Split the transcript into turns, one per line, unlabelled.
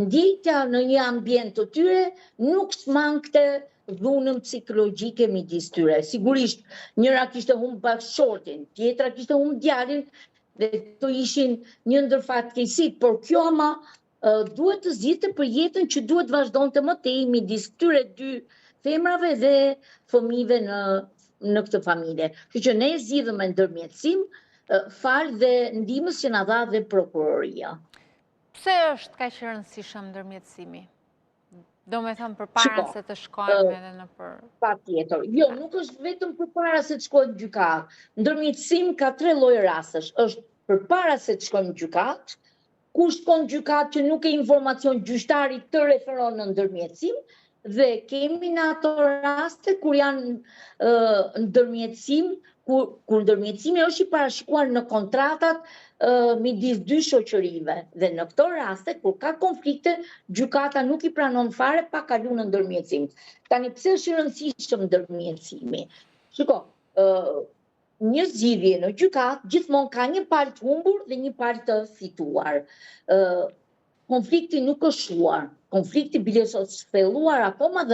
ndjekja në një ambient të tyre nuk smangte dhunën psikologjike midis tyre. Sigurisht, njëra kishte humbë bashkëshortin, tjetra kishte humbë djalin, dhe këto ishin një ndër fatkeqësitë, por kjo ama duhet të zgjidhte për jetën që duhet vazhdonte më tej midis këtyre dy femrave dhe fëmijëve në këtë familje. Kështu që ne zgjidhëm me ndërmjetësim, fal dhe ndihmës që na dha dhe prokuroria.
Pse është kaq i rëndësishëm ndërmjetësimi? Do me thëmë përpara se të shkojmë edhe në për...
Patjetër. Jo, nuk është vetëm përpara se të shkojmë në gjykatë. Ndërmjetësim ka 3 lloje rastesh. Është përpara se të shkojmë në gjykatë, ku shkon në gjykatë që nuk e informacion gjyqtari të referon në ndërmjetësim, dhe kemi në ato raste kur janë ndërmjetësim, kur ndërmjetësimi është i parashikuar në kontratat midis 2 shoqërive. Dhe në këto raste, kur ka konflikte, gjykata nuk i pranon fare pa kaluar në ndërmjetësim. Tani pse është i rëndësishëm ndërmjetësimi? Shiko, një zgjidhje në gjykatë gjithmonë ka një palë të humbur dhe një palë të fituar. Konflikti nuk është shuar. Konflikti bile është thelluar akoma dhe